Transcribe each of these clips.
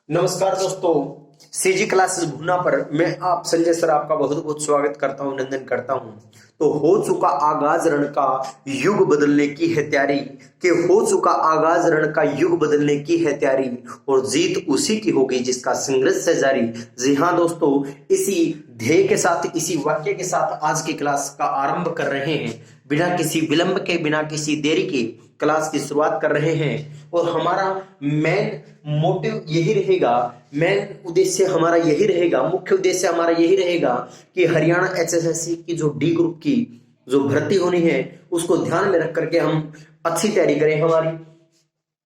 नमस्कार दोस्तों, CG classes भुना पर मैं आप संजय सर आपका बहुत बहुत स्वागत करता हूं, नंदन करता हूं। तो हो चुका आगाज रण का युग बदलने की है तैयारी, हो चुका आगाज रण का युग बदलने की है तैयारी, और जीत उसी की होगी जिसका संघर्ष है जारी। जी हाँ दोस्तों, इसी ध्येय के साथ, इसी वाक्य के साथ आज की क्लास का आरंभ कर रहे हैं। बिना किसी विलंब के, बिना किसी देरी के क्लास की शुरुआत कर रहे हैं। और हमारा मेन मोटिव यही रहेगा, मेन उद्देश्य हमारा यही रहेगा, मुख्य उद्देश्य हमारा यही रहेगा कि हरियाणा एचएसएससी की जो डी ग्रुप की जो भर्ती होनी है उसको ध्यान में रख करके हम अच्छी तैयारी करें हमारी।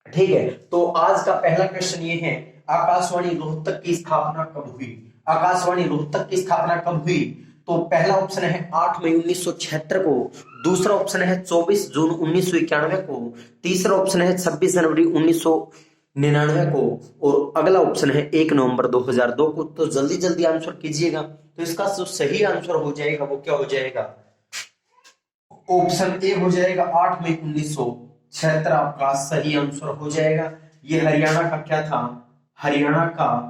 ठीक है, तो आज का पहला क्वेश्चन ये है, आकाशवाणी रोहतक की स्थापना कब हुई? आकाशवाणी रोहतक की स्थापना कब हुई? तो पहला ऑप्शन है 8 मई 1976 को, दूसरा ऑप्शन है 24 जून 1991 को, तीसरा ऑप्शन है 26 जनवरी 1999 को, और अगला ऑप्शन है 1 नवंबर 2002 को। तो जल्दी जल्दी आंसर कीजिएगा। तो इसका जो सही आंसर हो जाएगा वो क्या हो जाएगा? ऑप्शन ए हो जाएगा 8 मई 1976 आपका सही आंसर हो जाएगा। ये हरियाणा का क्या था? हरियाणा का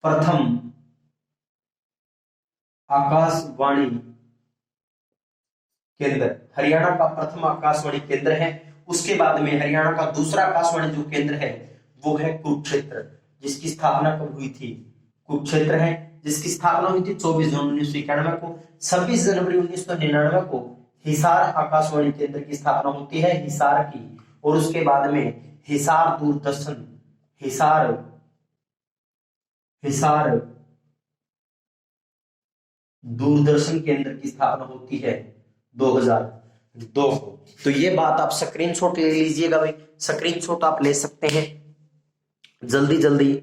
प्रथम आकाशवाणी केंद्र, हरियाणा का प्रथम आकाशवाणी केंद्र है। उसके बाद में हरियाणा का दूसरा आकाशवाणी जो केंद्र है वो है कुरुक्षेत्र, जिसकी स्थापना कब हुई थी? कुरुक्षेत्र है जिसकी स्थापना हुई थी 24 जून 1991 को। 26 जनवरी 1999 को हिसार आकाशवाणी केंद्र की स्थापना होती है, हिसार की। और उसके बाद में हिसार हिसार दूरदर्शन केंद्र की स्थापना होती है 2002 को। तो ये बात आप स्क्रीनशॉट ले लीजिएगा भाई, स्क्रीनशॉट आप ले सकते हैं जल्दी जल्दी।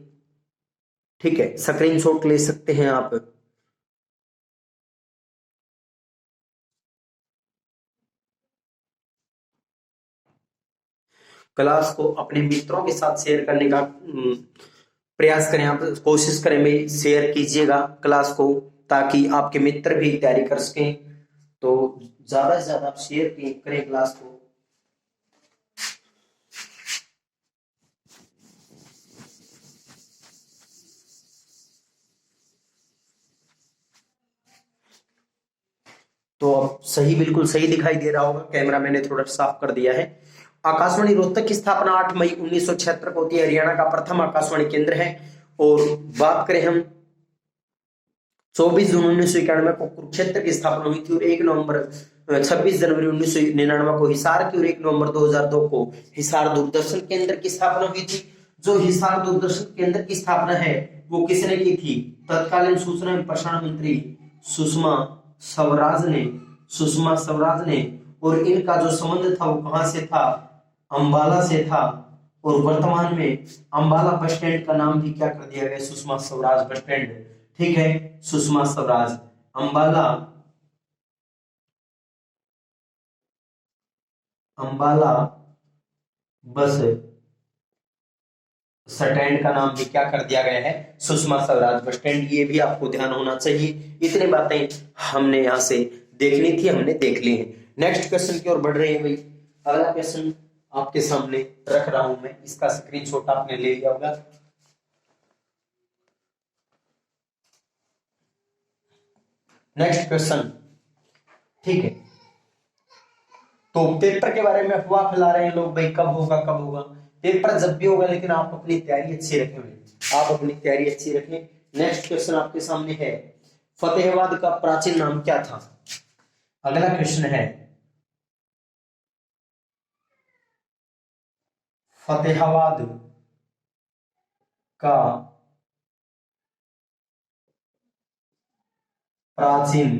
ठीक है, स्क्रीनशॉट ले सकते हैं आप। क्लास को अपने मित्रों के साथ शेयर करने का प्रयास करें, आप कोशिश करें भाई, शेयर कीजिएगा क्लास को ताकि आपके मित्र भी तैयारी कर सकें। तो ज्यादा से ज्यादा आप शेयर करें क्लास को। तो अब सही, बिल्कुल सही दिखाई दे रहा होगा, कैमरा मैंने थोड़ा साफ कर दिया है। आकाशवाणी रोहतक की स्थापना 8 मई 1976 को होती है, हरियाणा का प्रथम आकाशवाणी केंद्र है। और बात करें हम 24 जून 1991 को कुरुक्षेत्र की स्थापना हुई थी, और 26 जनवरी 1999 को हिसार की, और 1 नवंबर 2002 को हिसार दूरदर्शन केंद्र की स्थापना हुई थी। जो हिसार दूरदर्शन केंद्र की स्थापना है वो किसने की थी? तत्कालीन सूचना एवं प्रसारण मंत्री सुषमा सुषमा स्वराज ने। और इनका जो संबंध था वो कहां से था? अंबाला से था। और वर्तमान में अंबाला बस स्टैंड का नाम भी क्या कर दिया गया? Sushma Swaraj bus stand. ठीक है, सुषमा स्वराज अंबाला अंबाला बस स्टैंड का नाम भी क्या कर दिया गया है? Sushma Swaraj bus stand. ये भी आपको ध्यान होना चाहिए। इतनी बातें हमने यहां से देखनी थी, हमने देख ली है। नेक्स्ट क्वेश्चन की ओर बढ़ रहे हैं भाई। अगला क्वेश्चन आपके सामने रख रहा हूं मैं, इसका स्क्रीनशॉट आपने ले लिया होगा। नेक्स्ट क्वेश्चन, ठीक है। तो पेपर के बारे में अफवाह फैला रहे हैं लोग भाई, कब होगा कब होगा। पेपर जब भी होगा, लेकिन आप अपनी तैयारी अच्छी रखें भाई, आप अपनी तैयारी अच्छी रखें। नेक्स्ट क्वेश्चन आपके सामने है, फतेहाबाद का प्राचीन नाम क्या था? अगला क्वेश्चन है, फतेहाबाद का प्राचीन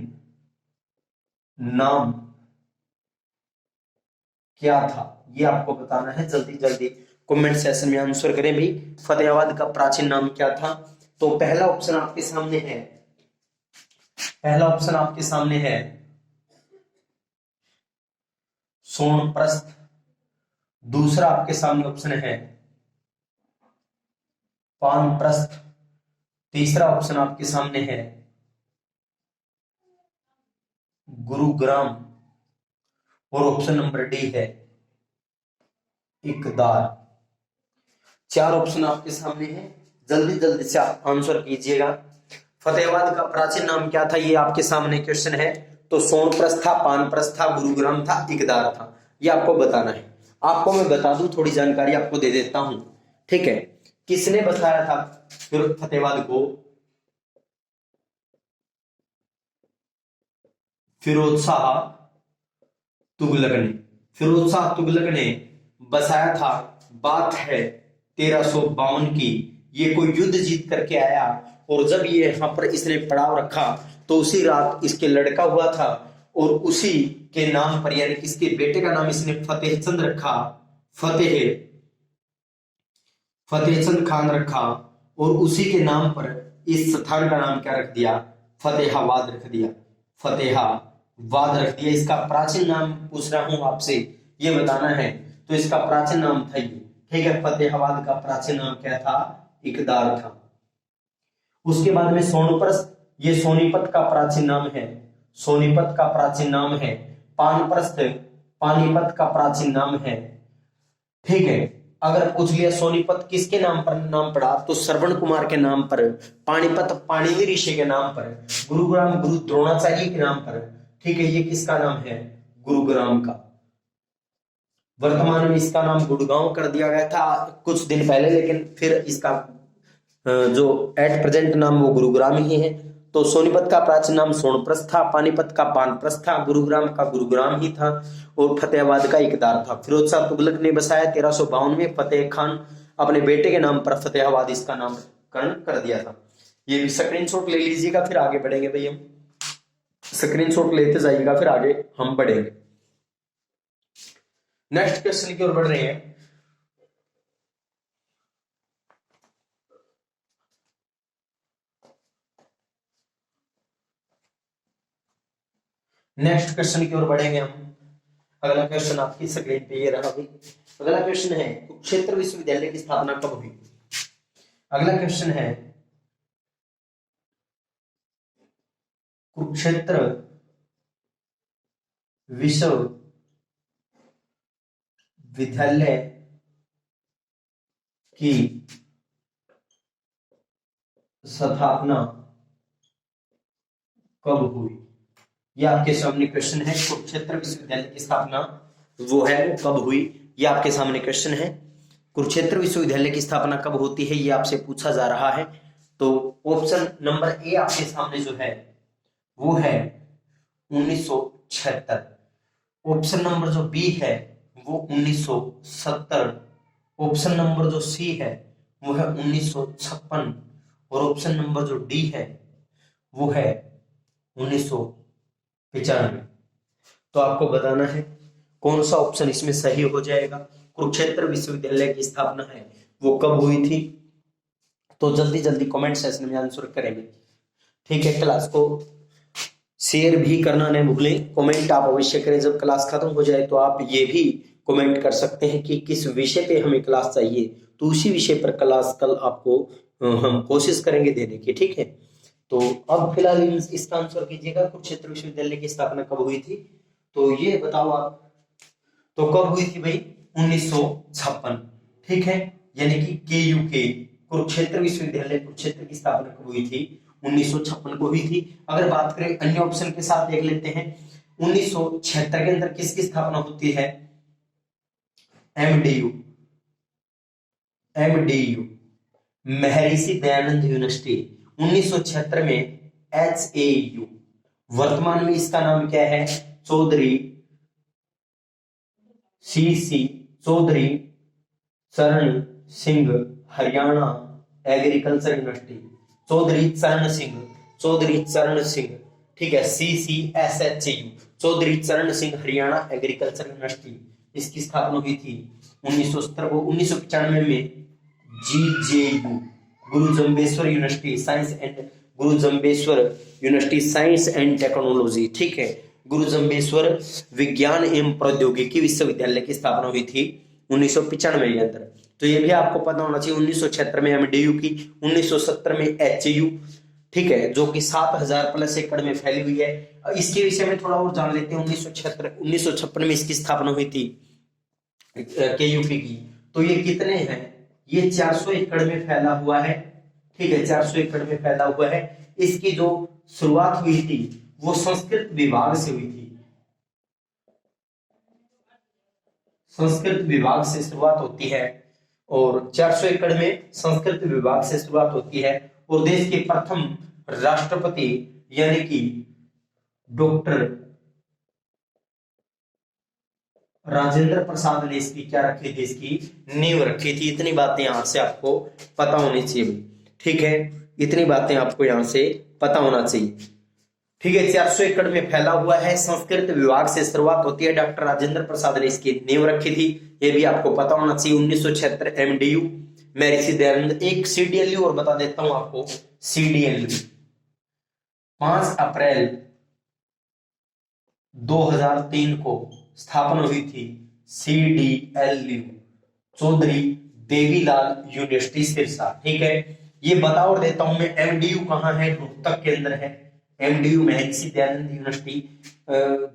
नाम क्या था? ये आपको बताना है, जल्दी जल्दी कमेंट सेक्शन में आंसर करें भी। फतेहाबाद का प्राचीन नाम क्या था? तो पहला ऑप्शन आपके सामने है, सोनप्रस्थ। दूसरा आपके सामने ऑप्शन है पानप्रस्थ। तीसरा ऑप्शन आपके सामने है गुरुग्राम। और ऑप्शन नंबर डी है इकदार। 4 ऑप्शन आपके सामने है, जल्दी जल्दी से आप आंसर कीजिएगा। फतेहाबाद का प्राचीन नाम क्या था, ये आपके सामने क्वेश्चन है। तो सोनप्रस्थ था, पानप्रस्थ था, गुरुग्राम था, इकदार था, ये आपको बताना है। आपको मैं बता दूं, थोड़ी जानकारी आपको दे देता हूं, ठीक है। किसने बसाया था फिर फतेहाबाद को? फिरोज शाह तुगलक ने, फिरोज शाह तुगलक ने बसाया था। बात है 1352 की। ये कोई युद्ध जीत करके आया और जब ये यहाँ पर इसने पड़ाव रखा तो उसी रात इसके लड़का हुआ था और उसी के नाम पर, यानी इसके बेटे का नाम इसने फतेहचंद रखा, फतेहचंद खान रखा। और उसी के नाम पर इस स्थान का नाम क्या रख दिया? फतेहाबाद रख दिया, फतेहाबाद रख दिया। इसका प्राचीन नाम पूछ रहा हूं आपसे, ये बताना है। तो इसका प्राचीन नाम था ये, ठीक है। फतेहाबाद का प्राचीन नाम क्या था? इकदार था। उसके बाद में सोनप्रस्थ, ये सोनीपत का प्राचीन नाम है, सोनीपत का प्राचीन नाम है। पानप्रस्थ पानीपत का प्राचीन नाम है, ठीक है। अगर पूछ लिया सोनीपत किसके नाम पर नाम पड़ा, तो श्रवण कुमार के नाम पर। पानीपत पाणिनि ऋषि के नाम पर। गुरुग्राम गुरु द्रोणाचार्य के नाम पर, ठीक है। ये किसका नाम है? गुरुग्राम का। वर्तमान में इसका नाम गुड़गांव कर दिया गया था कुछ दिन पहले, लेकिन फिर इसका जो एट प्रेजेंट नाम वो गुरुग्राम ही है। तो सोनीपत का प्राचीन नाम सोनप्रस्थ था, पानीपत का पानप्रस्थ था, गुरुग्राम का गुरुग्राम ही था और फतेहाबाद का इकदार था। फिरोज शाह तुगलक ने बसाया 1352 में। फतेह खान अपने बेटे के नाम पर फतेहाबाद इसका नामकरण कर दिया था। ये स्क्रीनशॉट ले लीजिएगा, फिर आगे बढ़ेंगे भाई। हम स्क्रीनशॉट लेते जाइएगा, फिर आगे हम बढ़ेंगे। नेक्स्ट क्वेश्चन की ओर बढ़ रहे हैं। नेक्स्ट क्वेश्चन की ओर बढ़ेंगे हम। अगला क्वेश्चन आपकी स्क्रीन पे ये रहा भाई। अगला क्वेश्चन है कुरुक्षेत्र विश्वविद्यालय की स्थापना कब हुई? अगला क्वेश्चन है कुरुक्षेत्र विश्वविद्यालय की स्थापना कब हुई? ये आपके सामने क्वेश्चन है। कुरुक्षेत्र विश्वविद्यालय की स्थापना वो है वो कब हुई, ये आपके सामने क्वेश्चन है। कुरुक्षेत्र विश्वविद्यालय की स्थापना कब होती है, ये आपसे पूछा जा रहा है। तो ऑप्शन नंबर ए आपके सामने जो है वो है 1976। ऑप्शन नंबर जो बी है वो 1970। ऑप्शन नंबर जो सी है वो है 1956 और ऑप्शन नंबर जो डी है वो है 1995। तो आपको बताना है कौन सा ऑप्शन इसमें सही हो जाएगा। कुरुक्षेत्र विश्वविद्यालय की स्थापना है वो कब हुई थी? तो जल्दी जल्दी कमेंट सेक्शन में आंसर करेंगे, ठीक है। क्लास को शेयर भी करना नहीं भूलें, कमेंट आप अवश्य करें। जब क्लास खत्म हो जाए तो आप ये भी कमेंट कर सकते हैं कि किस विषय पे हमें क्लास चाहिए, तो उसी विषय पर क्लास कल आपको हम कोशिश करेंगे देने की, ठीक है। तो अब फिलहाल इसका आंसर कीजिएगा, कुरुक्षेत्र विश्वविद्यालय की स्थापना कब हुई थी? तो ये बताओ आप। तो कब हुई थी भाई? 1956, ठीक है। यानी कि KUK कुरुक्षेत्र विश्वविद्यालय कुरुक्षेत्र की स्थापना कब हुई थी? 1956 को हुई थी। अगर बात करें अन्य ऑप्शन के साथ देख लेते हैं। 1976 के अंदर किसकी स्थापना होती है? MDU Maharshi Dayanand university. 1976 में HAU। वर्तमान में इसका नाम क्या है? चौधरी चौधरी चरण सिंह हरियाणा एग्रीकल्चर यूनिवर्सिटी। चौधरी चरण सिंह, ठीक है। CCSHU चौधरी चरण सिंह हरियाणा एग्रीकल्चर यूनिवर्सिटी, इसकी स्थापना हुई थी 1970 को। 1995 में GJU Guru Jambheshwar university science and technology, ठीक है। गुरु जम्बेश्वर विज्ञान एवं प्रौद्योगिकी विश्वविद्यालय की स्थापना हुई थी 1995 के अंदर। तो ये भी आपको पता होना चाहिए। 1976 में MDU की, 1970 में HAU, ठीक है, जो कि 7,000 प्लस एकड़ में फैली हुई है। इसके विषय में थोड़ा और जान लेते हैं। 1956 में इसकी स्थापना हुई थी केयूपी की। तो ये कितने हैं, ये 400 एकड़ में फैला हुआ है। ठीक है, 400 एकड़ में फैला हुआ है। इसकी जो शुरुआत हुई थी वो संस्कृत विभाग से हुई थी। संस्कृत विभाग से शुरुआत होती है और 400 एकड़ में संस्कृत विभाग से शुरुआत होती है। और देश के प्रथम राष्ट्रपति यानी कि डॉक्टर राजेंद्र प्रसाद ने इसकी क्या रखी थी, इसकी नींव रखी थी। इतनी बातें यहां से आपको पता होनी चाहिए। ठीक है, इतनी बातें आपको यहां से पता होना चाहिए। ठीक है, 400 एकड़ में फैला हुआ है, संस्कृत विभाग से शुरुआत होती है, डॉक्टर राजेंद्र प्रसाद ने इसकी नींव रखी थी, ये भी आपको पता होना चाहिए। 1976 एमडीयू महर्षि दयानंद। एक सीडीएलयू और बता देता हूं आपको, सीडीएलयू 5 अप्रैल 2003 को स्थापना हुई थी। CDLU Chaudhary Devilal university Sirsa. ठीक है, ये बता और देता हूं मैं, एमडीयू कहां है, रोहतक के अंदर है। एमडीयू महर्षि दयानंद यूनिवर्सिटी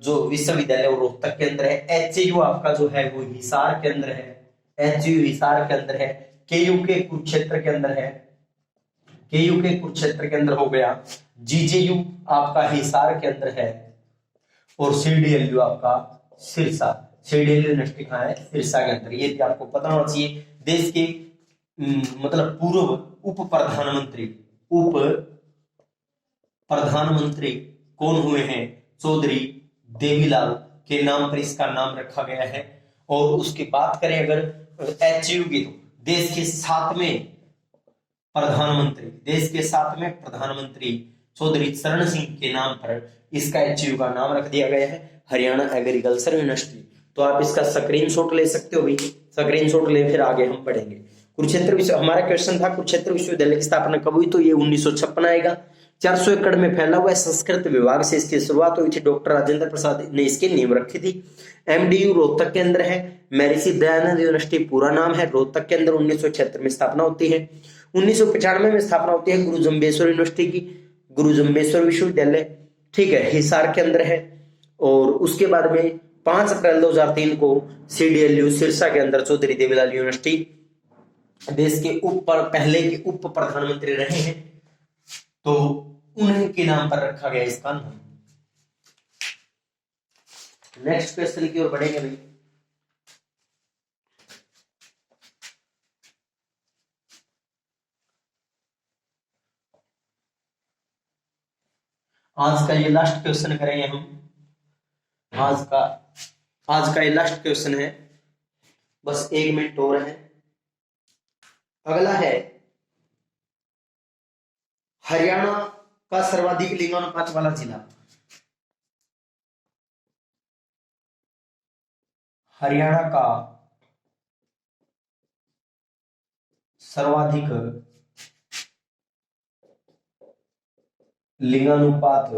जो विश्वविद्यालय वो रोहतक के अंदर है। एचयू आपका जो है वो हिसार के अंदर है। एचयू हिसार के अंदर है। केयू के कुरुक्षेत्र के अंदर है। केयू के कुरुक्षेत्र के अंदर हो गया। जीजेयू आपका हिसार के अंदर है। और सीडीएलयू आपका सिरसा। सीडीएलयू यूनिवर्सिटी कहाँ है, सिरसा के अंदर। ये भी आपको पता होना चाहिए। देश के मतलब पूर्व उप प्रधानमंत्री कौन हुए हैं, चौधरी देवीलाल के नाम पर इसका नाम रखा गया है। और उसकी बात करें अगर एचयू की, तो देश के 7वें प्रधानमंत्री चौधरी चरण सिंह के नाम पर इसका एचयू का नाम रख दिया गया है, हरियाणा एग्रीकल्चर यूनिवर्सिटी। तो आप इसका स्क्रीनशॉट ले सकते हो भाई, स्क्रीनशॉट ले, फिर आगे हम पढ़ेंगे। कुरुक्षेत्र विश्व हमारा क्वेश्चन था, कुरुक्षेत्र विश्वविद्यालय की स्थापना कब हुई, तो ये 1956 आएगा। 400 एकड़ में फैला हुआ है, संस्कृत विभाग से इसकी शुरुआत हुई थी, डॉक्टर राजेंद्र प्रसाद ने इसकी नींव रखी थी। एमडीयू रोहतक के अंदर है। महर्षि दयानंद यूनिवर्सिटी पूरा नाम है, रोहतक के अंदर 1976 में स्थापना होती है। 1995 में स्थापना होती है गुरु जम्बेश्वर यूनिवर्सिटी की, गुरु जम्बेश्वर विश्वविद्यालय। ठीक है, हिसार के अंदर है। और उसके बाद में 5 अप्रैल 2003 को सीडीएलयू सिरसा के अंदर चौधरी देवीलाल यूनिवर्सिटी, देश के पहले के उप प्रधानमंत्री रहे हैं, तो उन्हीं के नाम पर रखा गया इसका नाम। नेक्स्ट क्वेश्चन की ओर बढ़ेंगे भाई। आज का ये लास्ट क्वेश्चन करेंगे हम। आज का ये लास्ट क्वेश्चन है, बस 1 मिनट और है। अगला है, हरियाणा का सर्वाधिक लिंगानुपात वाला जिला। हरियाणा का सर्वाधिक लिंगानुपात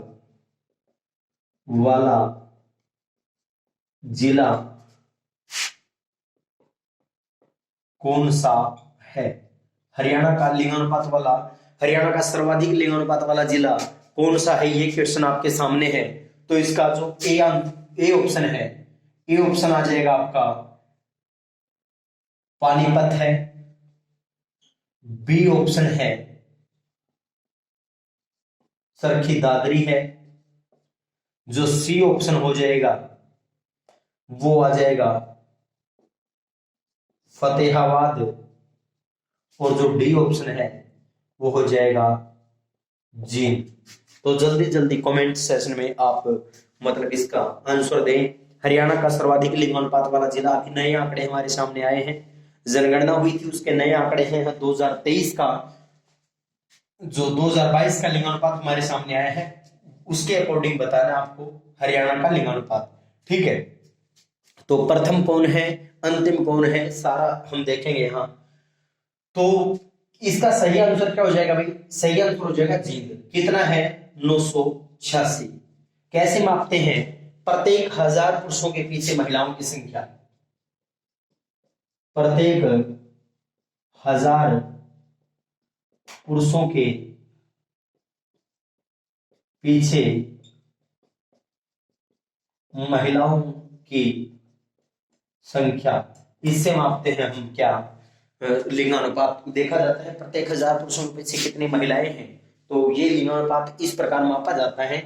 वाला जिला कौन सा है? हरियाणा का सर्वाधिक लिंगानुपात वाला जिला कौन सा है, ये क्वेश्चन आपके सामने है। तो इसका जो ए ऑप्शन है, ए ऑप्शन आ जाएगा आपका पानीपत है। बी ऑप्शन है सरखी दादरी है। जो सी ऑप्शन हो जाएगा वो आ जाएगा फतेहाबाद। और जो डी ऑप्शन है वो हो जाएगा जींद। तो जल्दी जल्दी कमेंट सेशन में आप मतलब इसका आंसर दें। हरियाणा का सर्वाधिक लिंगानुपात वाला जिला, अभी नए आंकड़े हमारे सामने आए हैं, जनगणना हुई थी उसके नए आंकड़े हैं 2023 का। जो 2022 का लिंगानुपात हमारे सामने आया है उसके अकॉर्डिंग बताना आपको हरियाणा का लिंगानुपात। ठीक है, तो प्रथम कौन है, अंतिम कौन है, सारा हम देखेंगे यहाँ। तो इसका सही आंसर क्या हो जाएगा भाई? सही आंसर हो जाएगा जींद। कितना है? 986। कैसे मापते हैं? प्रत्येक 1000 पुरुषों के पीछे महिलाओं की संख्या। प्रत्येक 1000 पुरुषों के पीछे महिलाओं की संख्या, इससे मापते हैं हम क्या, लिंगानुपात। देखा जाता है प्रत्येक 1000 पुरुषों में से कितनी महिलाएं हैं, तो ये लिंगानुपात इस प्रकार मापा जाता है।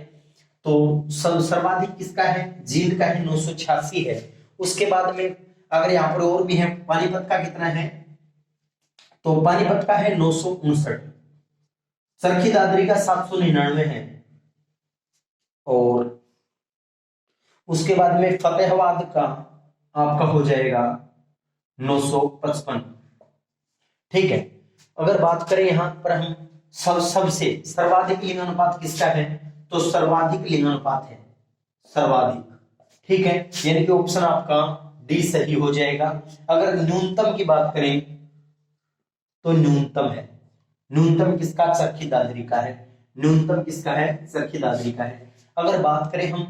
तो सर्वाधिक किसका है, जींद का है, 986 है। उसके बाद में अगर यहाँ पर और भी है, पानीपत का कितना है, तो पानीपत का है 959, चरखी दादरी का 799 है, और उसके बाद में फतेहाबाद का आपका हो जाएगा 955। ठीक है। अगर बात करें यहां पर हम सबसे सर्वाधिक लिंगानुपात किसका है, तो सर्वाधिक लिंगानुपात है, सर्वाधिक। ठीक है, यानी कि ऑप्शन आपका डी सही हो जाएगा। अगर न्यूनतम की बात करें तो न्यूनतम है, न्यूनतम किसका, चरखी दादरी का है, न्यूनतम किसका है, चरखी दादरी का है। अगर बात करें हम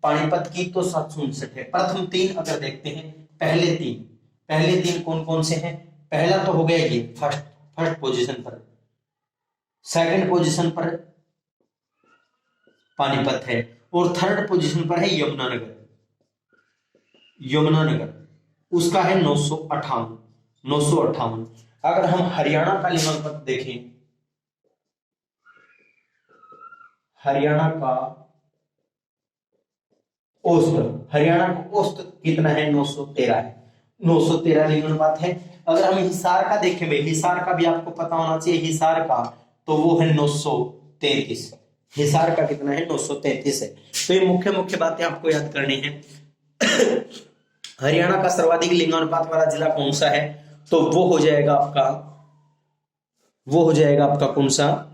पानीपत की तो 759 है। प्रथम 3 अगर देखते हैं, पहले तीन कौन कौन से हैं, पहला तो हो गया ये फर्स्ट पोजीशन पर, सेकंड पोजीशन पर पानीपत है, और थर्ड पोजीशन पर है यमुनानगर, उसका है 958। अगर हम हरियाणा का लिंगानुपात देखें, हरियाणा का औसत कितना है, 913 है, 913 लिंगानुपात है। अगर हम हिसार का देखें भाई, हिसार का भी आपको पता होना चाहिए, हिसार का तो वो है 933, हिसार का कितना है, 933 है। तो ये मुख्य बातें आपको याद करनी है। हरियाणा का सर्वाधिक लिंगानुपात वाला जिला कौन सा है, तो वो हो जाएगा आपका कौन सा,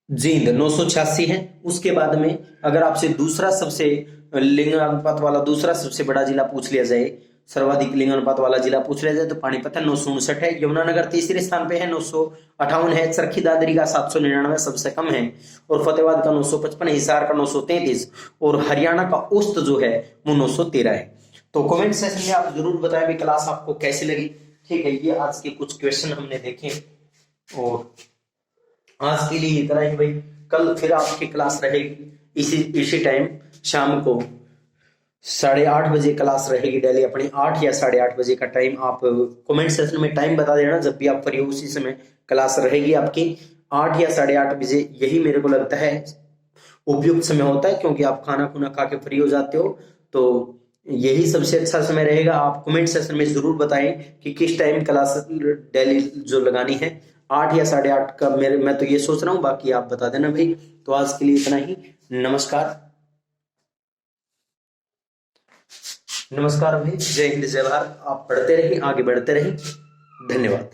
जींद, 986 है। उसके बाद में अगर आपसे दूसरा सबसे लिंगानुपात वाला दूसरा सबसे बड़ा जिला पूछ लिया जाए, सर्वाधिक लिंगानुपात वाला जिला पूछ लिया जाए, तो पानीपत है, 959 है। यमुनानगर तीसरे स्थान पे है, 958 है। चरखी दादरी का 799 सबसे कम है, और फतेहाबाद का 955, हिसार का 933, और हरियाणा का औसत जो है वो 913 है। तो कमेंट सेक्शन में आप जरूर बताएं भी क्लास आपको कैसी लगी। ठीक है, ये आज के कुछ क्वेश्चन हमने देखे, और आज के लिए इतना ही भाई। कल फिर आपकी क्लास रहेगी इसी टाइम, शाम को 8:30 बजे क्लास रहेगी डेली अपनी, 8 या 8:30 बजे का टाइम। आप कमेंट सेक्शन में टाइम बता देना, जब भी आप फ्री हो उसी समय क्लास रहेगी आपकी, 8 या 8:30 बजे। यही मेरे को लगता है उपयुक्त समय होता है, क्योंकि आप खाना खुना खा के फ्री हो जाते हो, तो यही सबसे अच्छा समय रहेगा। आप कमेंट सेक्शन में जरूर बताएं कि किस टाइम क्लास डेली जो लगानी है, 8 या 8:30 का मैं तो ये सोच रहा हूँ, बाकी आप बता देना भाई। तो आज के लिए इतना ही, नमस्कार भाई, जय हिंद जय भारत। आप पढ़ते रहिए, आगे बढ़ते रहिए, धन्यवाद।